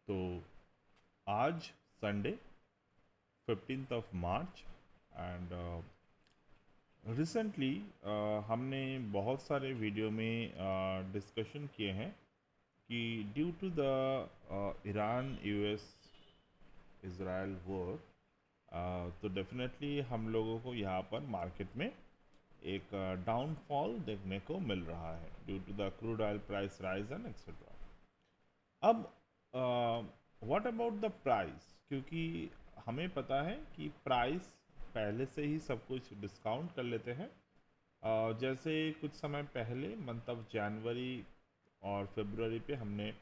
तो आज Sunday 15 March and recently हमने बहुत सारे वीडियो में डिस्कशन किए हैं कि due to the Iran US Israel war तो डेफिनेटली हम लोगों को यहाँ पर मार्केट में एक डाउनफॉल देखने को मिल रहा है due to the crude oil price rise and etcetera. अब व्हाट अबाउट द प्राइस, क्योंकि हमें पता है कि प्राइस पहले से ही सब कुछ डिस्काउंट कर लेते हैं। जैसे कुछ समय पहले मंथ ऑफ जनवरी और फरवरी पे हमने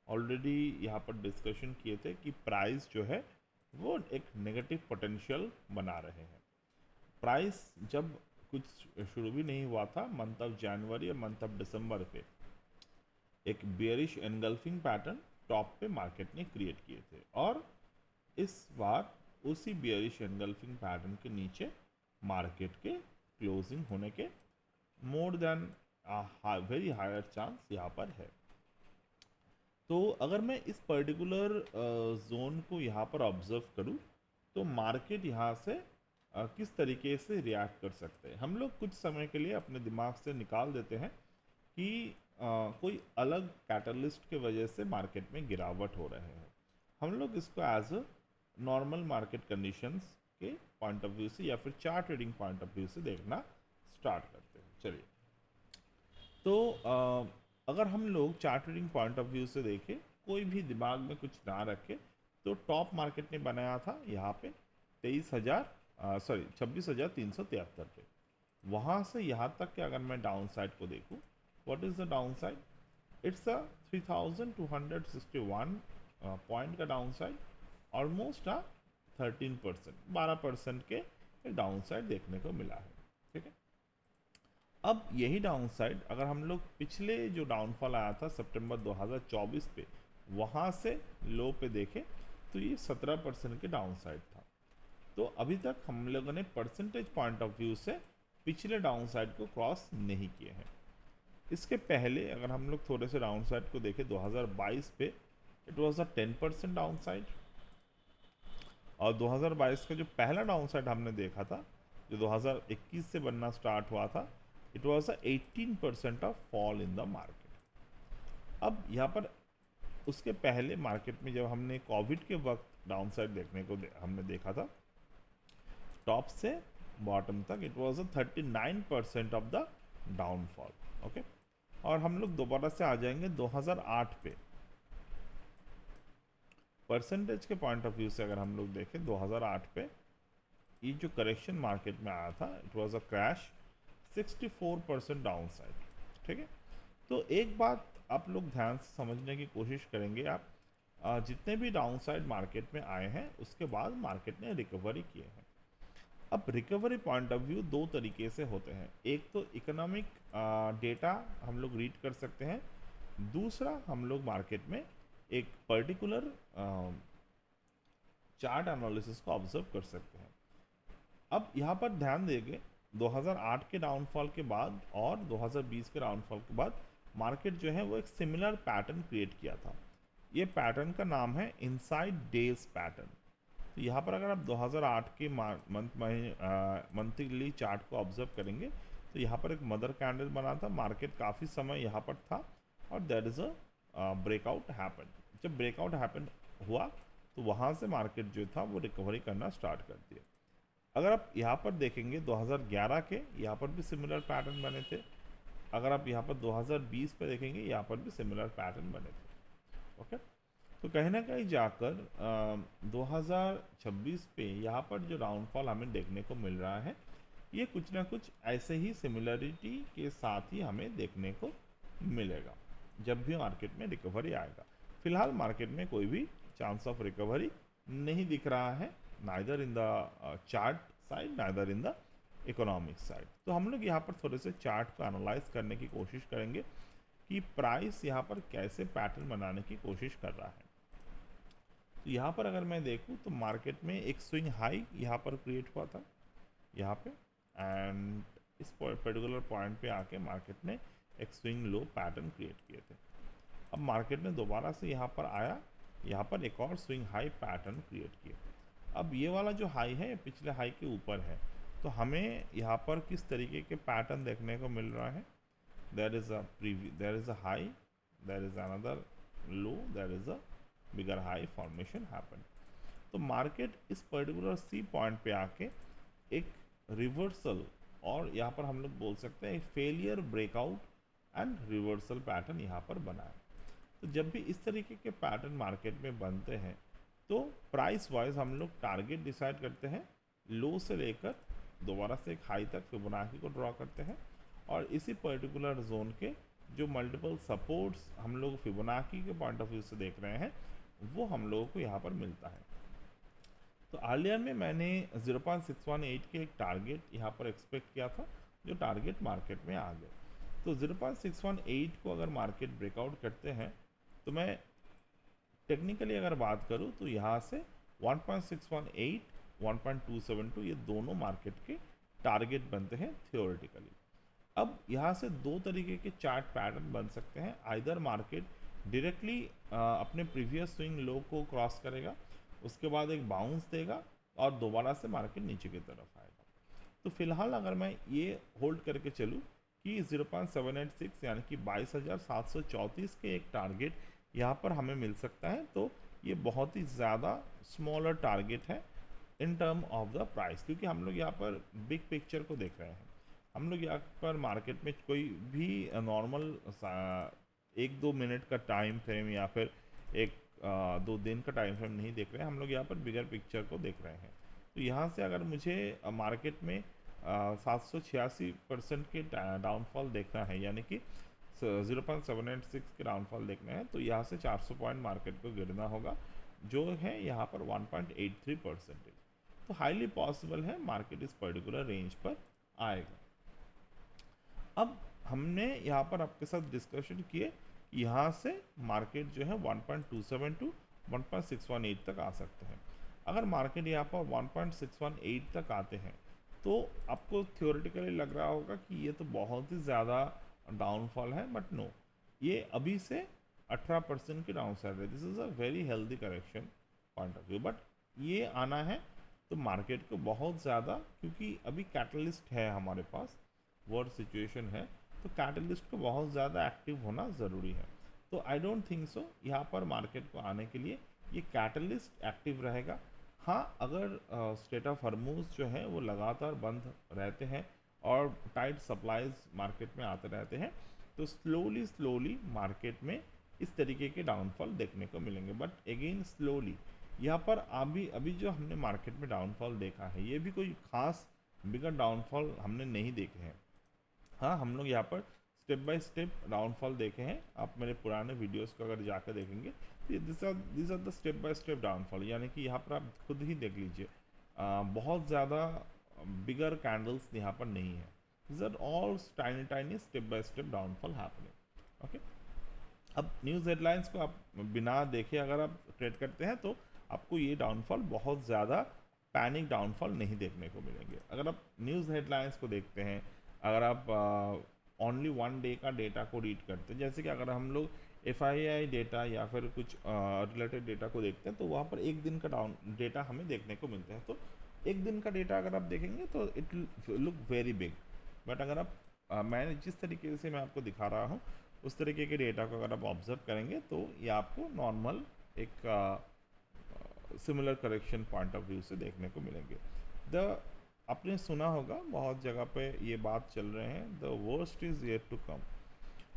ऑलरेडी यहाँ पर डिस्कशन किए थे कि प्राइस जो है वो एक नेगेटिव पोटेंशियल बना रहे हैं। प्राइस जब कुछ शुरू भी नहीं हुआ था मंथ ऑफ जनवरी और मंथ ऑफ दिसंबर पे एक बेयरिश एनगल्फिंग पैटर्न टॉप पे मार्केट ने क्रिएट किए थे, और इस बार उसी बेयरिश एनगल्फिंग पैटर्न के नीचे मार्केट के क्लोजिंग होने के more than very higher chance यहाँ पर है। तो अगर मैं इस पर्टिकुलर जोन को यहाँ पर ऑब्जर्व करूँ तो मार्केट यहाँ से किस तरीके से रिएक्ट कर सकते हैं, हम लोग कुछ समय के लिए अपने दिमाग से निकाल देते हैं कि कोई अलग कैटलिस्ट के वजह से मार्केट में गिरावट हो रहे हैं। हम लोग इसको as a normal market conditions के पॉइंट ऑफ व्यू से या फिर chart trading point of view से देखना स्टार्ट करते हैं। चलिए, तो अगर हम लोग chart trading point of view से देखें, कोई भी दिमाग में कुछ ना रखे, तो टॉप मार्केट ने बनाया था यहाँ पे 26,373 पे। वहाँ से यहाँ तक के अगर मैं डाउन साइड को देखूँ, what is the down side? It's a 3261 point का डाउन साइड, ऑलमोस्ट 13%, 12% के डाउन साइड देखने को मिला है। ठीक है, अब यही डाउन साइड अगर हम लोग पिछले जो डाउनफॉल आया था सितंबर 2024 पे, वहाँ से लो पे देखें तो ये 17% के डाउन साइड था। तो अभी तक हम लोगों ने परसेंटेज पॉइंट ऑफ व्यू से पिछले डाउन साइड को क्रॉस नहीं किए हैं। इसके पहले अगर हम लोग थोड़े से डाउन साइड को देखें 2022 पे, it was a 10% down side, और 2022 का जो पहला डाउन साइड हमने देखा था जो 2021 से बनना स्टार्ट हुआ था, it was a 18% of fall in the market. अब यहाँ पर उसके पहले मार्केट में जब हमने कोविड के वक्त डाउन साइड देखने को हमने देखा था, टॉप से बॉटम तक it was a 39% of the downfall. Okay, और हम लोग दोबारा से आ जाएंगे 2008 पे। परसेंटेज के पॉइंट ऑफ व्यू से अगर हम लोग देखें 2008 पे, ये जो करेक्शन मार्केट में आया था, it was a crash 64% down side. ठीक है, तो एक बात आप लोग ध्यान से समझने की कोशिश करेंगे आप, जितने भी डाउन साइड मार्केट में आए हैं उसके बाद मार्केट ने रिकवरी किए हैं। अब रिकवरी पॉइंट ऑफ व्यू दो तरीके से होते हैं, एक तो इकोनॉमिक डेटा हम लोग रीड कर सकते हैं, दूसरा हम लोग मार्केट में एक पर्टिकुलर चार्ट एनालिसिस को ऑब्जर्व कर सकते हैं। अब यहाँ पर ध्यान देंगे 2008 के डाउनफॉल के बाद और 2020 के डाउनफॉल के बाद मार्केट जो है वो एक सिमिलर पैटर्न क्रिएट किया था। ये पैटर्न का नाम है इनसाइड डेज पैटर्न। तो यहाँ पर अगर आप 2008 के मंथली चार्ट को ऑब्जर्व करेंगे तो यहाँ पर एक मदर कैंडल बना था, मार्केट काफ़ी समय यहाँ पर था और that is a breakout happen. जब ब्रेकआउट हैपन हुआ तो वहाँ से मार्केट जो था वो रिकवरी करना स्टार्ट कर दिया। अगर आप यहाँ पर देखेंगे 2011 के, यहाँ पर भी सिमिलर पैटर्न बने थे। अगर आप यहाँ पर 2020 पे देखेंगे, यहाँ पर भी सिमिलर पैटर्न बने थे। ओके, तो कहीं ना कहीं जाकर 2026 पे यहाँ पर जो डाउनफॉल हमें देखने को मिल रहा है, ये कुछ ना कुछ ऐसे ही सिमिलरिटी के साथ ही हमें देखने को मिलेगा जब भी मार्केट में रिकवरी आएगा। फिलहाल मार्केट में कोई भी चांस ऑफ रिकवरी नहीं दिख रहा है, neither in the chart side neither in the economic side. तो हम लोग यहाँ पर थोड़े से चार्ट को एनालाइज करने की कोशिश करेंगे कि प्राइस यहाँ पर कैसे पैटर्न बनाने की कोशिश कर रहा है। तो यहाँ पर अगर मैं देखूँ तो मार्केट में एक स्विंग हाई यहाँ पर क्रिएट हुआ था यहाँ पे, एंड इस पर्टिकुलर पॉइंट पे आके मार्केट ने एक स्विंग लो पैटर्न क्रिएट किए थे। अब मार्केट ने दोबारा से यहाँ पर आया यहाँ पर एक और स्विंग हाई पैटर्न क्रिएट किया। अब ये वाला जो हाई है पिछले हाई के ऊपर है, तो हमें यहाँ पर किस तरीके के पैटर्न देखने को मिल रहा है? there is a there is a high, there is another low, there is a bigger high formation happen। तो मार्केट इस पर्टिकुलर सी पॉइंट पे आके एक रिवर्सल, और यहाँ पर हम लोग बोल सकते हैं failure breakout and reversal pattern यहाँ पर बना है। तो जब भी इस तरीके के पैटर्न मार्केट में बनते हैं तो प्राइस वाइज हम लोग टारगेट डिसाइड करते हैं, लो से लेकर दोबारा से एक हाई तक फिबोनाची को ड्रॉ करते हैं, और इसी पर्टिकुलर जोन के जो मल्टीपल सपोर्ट्स हम लोग फिबोनाची के पॉइंट ऑफ व्यू से देख रहे हैं वो हम लोगों को यहाँ पर मिलता है। तो अर्लियर में मैंने 0.618 के एक टारगेट यहाँ पर एक्सपेक्ट किया था, जो टारगेट मार्केट में आ गए। तो 0.618 को अगर मार्केट ब्रेकआउट करते हैं तो मैं टेक्निकली अगर बात करूँ तो यहाँ से 1.618, 1.272 ये दोनों मार्केट के टारगेट बनते हैं थियोरेटिकली। अब यहाँ से दो तरीके के चार्ट पैटर्न बन सकते हैं। आइदर मार्केट डायरेक्टली अपने प्रीवियस स्विंग लो को क्रॉस करेगा, उसके बाद एक बाउंस देगा और दोबारा से मार्केट नीचे की तरफ आएगा। तो फिलहाल अगर मैं ये होल्ड करके चलूँ कि 0.786 यानी कि 22,734 के एक टारगेट यहाँ पर हमें मिल सकता है, तो ये बहुत ही ज़्यादा स्मॉलर टारगेट है in term of the price, क्योंकि हम लोग यहाँ पर बिग पिक्चर को देख रहे हैं। हम लोग यहाँ पर मार्केट में कोई भी नॉर्मल 1-2 मिनट का टाइम फ्रेम या फिर एक 2 दिन का टाइम फ्रेम नहीं देख रहे हैं, हम लोग यहाँ पर बिगर पिक्चर को देख रहे हैं। तो यहाँ से अगर मुझे मार्केट में 786% के डाउनफॉल देखना है, यानी कि 0.786 के डाउनफॉल देखना है, तो यहाँ से 400 पॉइंट मार्केट को गिरना होगा, जो है यहाँ पर 1.83%। तो हाईली पॉसिबल है मार्केट इस पर्टिकुलर रेंज पर आएगा। अब हमने यहाँ पर आपके साथ डिस्कशन किए, यहाँ से मार्केट जो है 1.27 टू 1.618 तक आ सकते हैं। अगर मार्केट यहाँ पर 1.618 तक आते हैं तो आपको थियोरेटिकली लग रहा होगा कि ये तो बहुत ही ज़्यादा डाउनफॉल है, बट नो, ये अभी से 18% की डाउन साइड है। This is a very healthy correction point of view, but ये आना है तो मार्केट को बहुत ज़्यादा, क्योंकि अभी कैटलिस्ट है हमारे पास, वर्ड सिचुएशन है, तो कैटलिस्ट को बहुत ज़्यादा एक्टिव होना ज़रूरी है। तो आई डोंट थिंक सो यहाँ पर मार्केट को आने के लिए ये कैटलिस्ट एक्टिव रहेगा। हाँ, अगर स्टेट ऑफ हॉर्मूज जो है वो लगातार बंद रहते हैं और टाइट सप्लाईज मार्केट में आते रहते हैं, तो स्लोली मार्केट में इस तरीके के डाउनफॉल देखने को मिलेंगे, बट अगेन स्लोली। यहाँ पर अभी जो हमने मार्केट में डाउनफॉल देखा है, ये भी कोई खास बिगर डाउनफॉल हमने नहीं देखे हैं। हाँ, हम लोग यहाँ पर स्टेप बाय स्टेप डाउनफॉल देखे हैं। आप मेरे पुराने वीडियोस को अगर जाकर देखेंगे तो this are the step by step downfall, यानी कि यहाँ पर आप खुद ही देख लीजिए, बहुत ज़्यादा बिगर कैंडल्स यहाँ पर नहीं है। This are all tiny step by step downfall happening. Okay, अब न्यूज़ हेडलाइंस को आप बिना देखे अगर आप ट्रेड करते हैं तो आपको ये डाउनफॉल बहुत ज़्यादा पैनिक डाउनफॉल नहीं देखने को मिलेंगे। अगर आप न्यूज़ हेडलाइंस को देखते हैं, अगर आप ओनली 1 डे का डेटा को रीड करते हैं, जैसे कि अगर हम लोग FII डेटा या फिर कुछ रिलेटेड डेटा को देखते हैं, तो वहाँ पर एक दिन का डेटा हमें देखने को मिलता है। तो एक दिन का डेटा अगर आप देखेंगे तो it look very big, but अगर आप मैं जिस तरीके से मैं आपको दिखा रहा हूँ उस तरीके के डेटा को अगर आप ऑब्जर्व करेंगे तो ये आपको नॉर्मल एक similar correction point of view से देखने को मिलेंगे। आपने सुना होगा बहुत जगह पे ये बात चल रहे हैं, the worst is yet to come.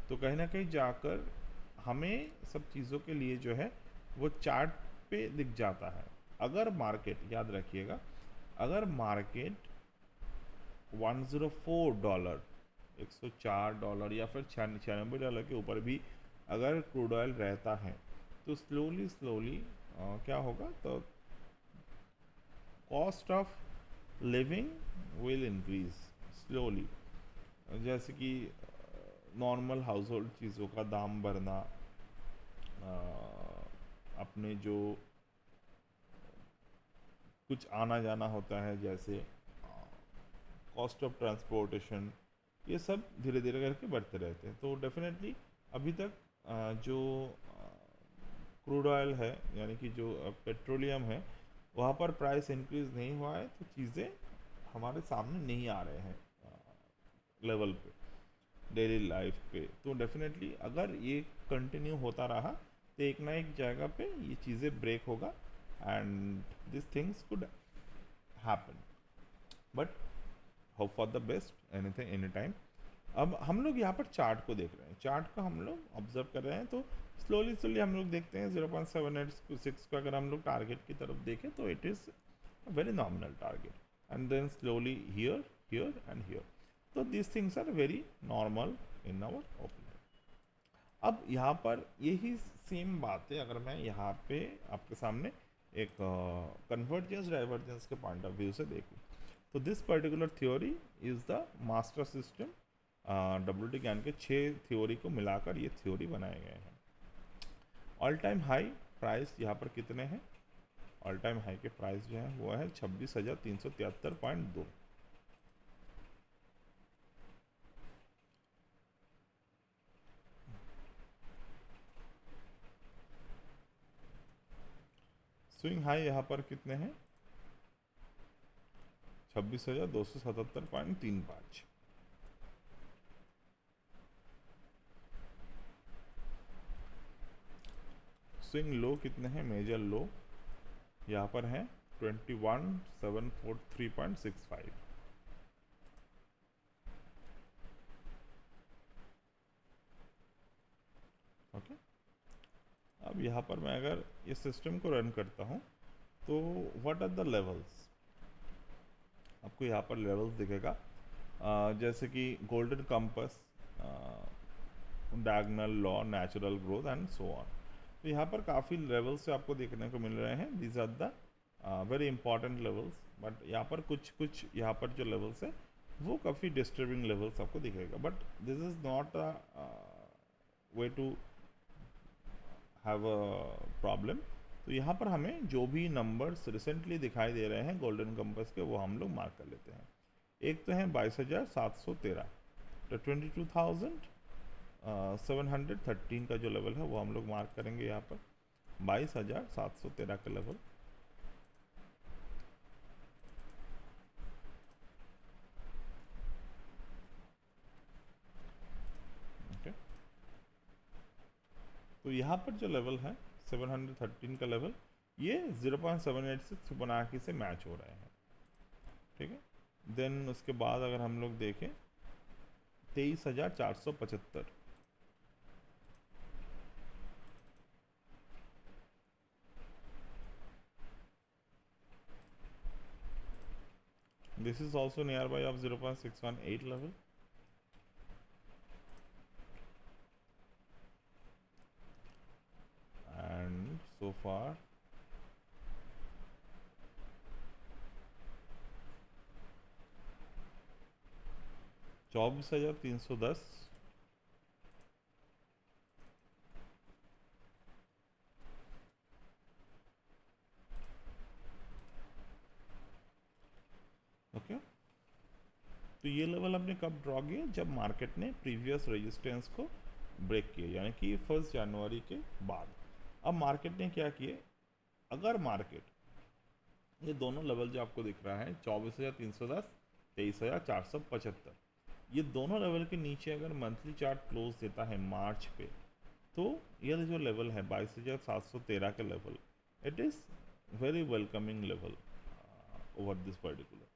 तो कहीं ना कहीं जाकर हमें सब चीज़ों के लिए जो है वो चार्ट पे दिख जाता है। अगर मार्केट, याद रखिएगा, अगर मार्केट $104, $104 या फिर $96 के ऊपर भी अगर क्रूड ऑयल रहता है तो स्लोली क्या होगा, तो cost of living will increase slowly. जैसे कि नॉर्मल हाउस होल्ड चीज़ों का दाम बढ़ना, अपने जो कुछ आना जाना होता है, जैसे कॉस्ट ऑफ ट्रांसपोर्टेशन, ये सब धीरे धीरे करके बढ़ते रहते हैं। तो डेफिनेटली अभी तक जो क्रूड ऑयल है यानी कि जो पेट्रोलियम है वहाँ पर प्राइस इंक्रीज नहीं हुआ है, तो चीज़ें हमारे सामने नहीं आ रहे हैं लेवल पे, डेली लाइफ पे। तो डेफिनेटली अगर ये कंटिन्यू होता रहा तो एक ना एक जगह पे ये चीज़ें ब्रेक होगा and this things could happen, but hope for the best, anything any time. अब हम लोग यहाँ पर चार्ट को देख रहे हैं, चार्ट को हम लोग ऑब्जर्व कर रहे हैं, तो स्लोली स्लोली हम लोग देखते हैं 0.786 को अगर हम लोग टारगेट की तरफ देखें तो it is very nominal target and then slowly here here and here. तो these things are very normal in our opinion. अब यहाँ पर यही सेम बात है अगर मैं यहाँ पे आपके सामने एक कन्वर्जेंस डाइवर्जेंस के पॉइंट ऑफ व्यू से देखूँ, तो this particular theory is the master system. WT Gann के 6 थ्योरी को मिलाकर ये थ्योरी बनाए गए हैं। ऑल टाइम हाई प्राइस यहाँ पर कितने हैं? ऑल टाइम हाई के प्राइस जो है वो है 26,373.2। स्विंग हाई यहाँ पर कितने हैं? 26,277.35। स्विंग लो कितने हैं? मेजर लो यहाँ पर है 21,743.65। ओके, अब यहाँ पर मैं अगर इस सिस्टम को रन करता हूँ तो व्हाट आर द लेवल्स, आपको यहाँ पर लेवल्स दिखेगा जैसे कि golden compass, diagonal law, natural growth and so on. तो यहाँ पर काफ़ी लेवल्स से आपको देखने को मिल रहे हैं, these are the very important levels. But यहाँ पर कुछ यहाँ पर जो लेवल्स है वो काफ़ी डिस्टर्बिंग लेवल्स आपको दिखेगा, but this is not a way to have a problem. तो यहाँ पर हमें जो भी नंबर्स रिसेंटली दिखाई दे रहे हैं गोल्डन कंपस के वो हम लोग मार्क कर लेते हैं। एक तो है 22,713, तो 22,713 का जो लेवल है वो हम लोग मार्क करेंगे यहाँ पर, 22,713 का लेवल। ओके, तो यहाँ पर जो लेवल है 713 का लेवल, ये 0.786 फिबोनाची से मैच हो रहे हैं। ठीक है, देन उसके बाद अगर हम लोग देखें 23,475, this is also nearby of 0.618 level। and so far 24,310, okay. तो ये लेवल हमने कब ड्रॉ किए? जब मार्केट ने प्रीवियस रेजिस्टेंस को ब्रेक किया, यानी कि 1 जनवरी के बाद। अब मार्केट ने क्या किए, अगर मार्केट ये दोनों लेवल जो आपको दिख रहा है 24,310, 23,475, ये दोनों लेवल के नीचे अगर मंथली चार्ट क्लोज देता है मार्च पे, तो ये जो लेवल है 22,713 का level, it is very welcoming level over this particular.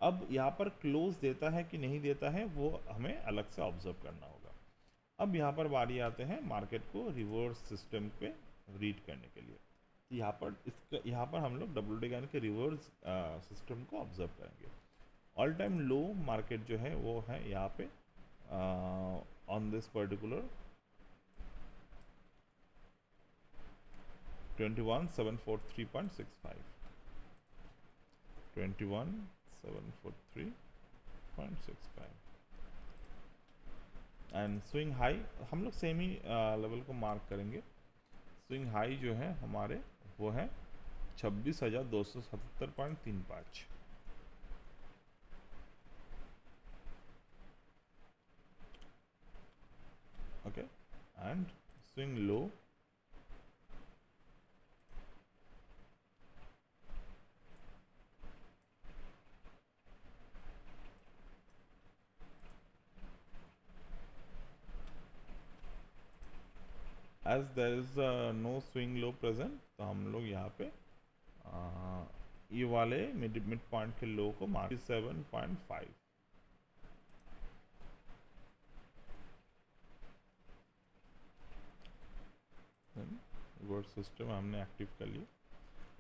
अब यहाँ पर क्लोज देता है कि नहीं देता है वो हमें अलग से ऑब्जर्व करना होगा। अब यहाँ पर बारी आते हैं मार्केट को रिवर्स सिस्टम पे रीड करने के लिए। तो यहाँ पर हम लोग WT ज्ञान के रिवर्स सिस्टम को ऑब्जर्व करेंगे। ऑल टाइम लो मार्केट जो है वो है यहाँ पे on this particular 21,743.65, 21,743.65। And swing high हम लोग सेम ही लेवल को मार्क करेंगे। स्विंग हाई जो है हमारे वो है 26,277.35। Okay, and swing low as there is no swing low present, तो हम लोग यहाँ पे ये वाले मिड पॉइंट के लो को मार्क 7.5। वर्ड सिस्टम हमने एक्टिव कर लिया।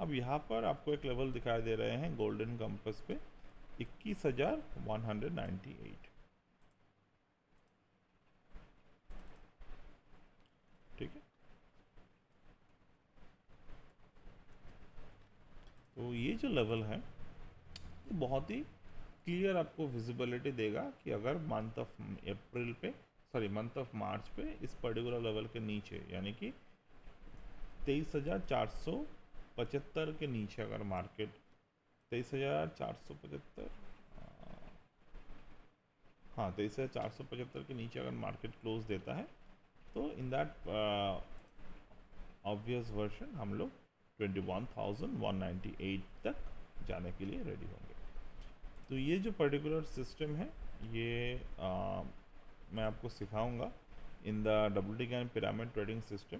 अब यहाँ पर आपको एक लेवल दिखाई दे रहे हैं गोल्डन कंपस पे 21,198। ठीक है, तो ये जो लेवल है ये बहुत ही क्लियर आपको विजिबिलिटी देगा कि अगर मंथ ऑफ अप्रैल पे, सॉरी मंथ ऑफ मार्च पे इस पर्टिकुलर लेवल के नीचे, यानी कि 23,475 के नीचे अगर मार्केट 23,475, हाँ 23,475 के नीचे अगर मार्केट क्लोज देता है तो इन दैट ऑब्वियस वर्जन हम लोग 21,198 तक जाने के लिए रेडी होंगे। तो ये जो पर्टिकुलर सिस्टम है ये मैं आपको सिखाऊंगा in the W T can pyramid trading system.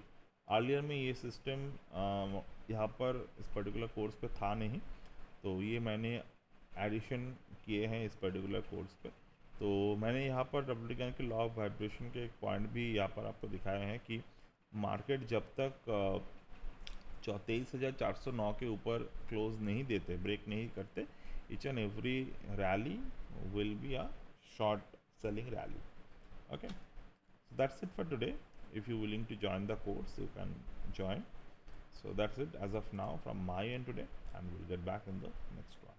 Earlier में ये सिस्टम यहाँ पर इस पर्टिकुलर कोर्स पे था नहीं, तो ये मैंने एडिशन किए हैं इस पर्टिकुलर कोर्स पे। तो मैंने यहाँ पर डब्ल्यू टी कैन के लॉ ऑफ वाइब्रेशन के एक पॉइंट भी यहाँ पर आपको दिखाए हैं कि मार्केट जब तक 23,409 के ऊपर क्लोज नहीं देते, ब्रेक नहीं करते, each and every rally will be a short selling rally. Okay, so that's it for today. If you're willing to join the course, you can join. So that's it as of now from my end today, and we'll get back in the next one.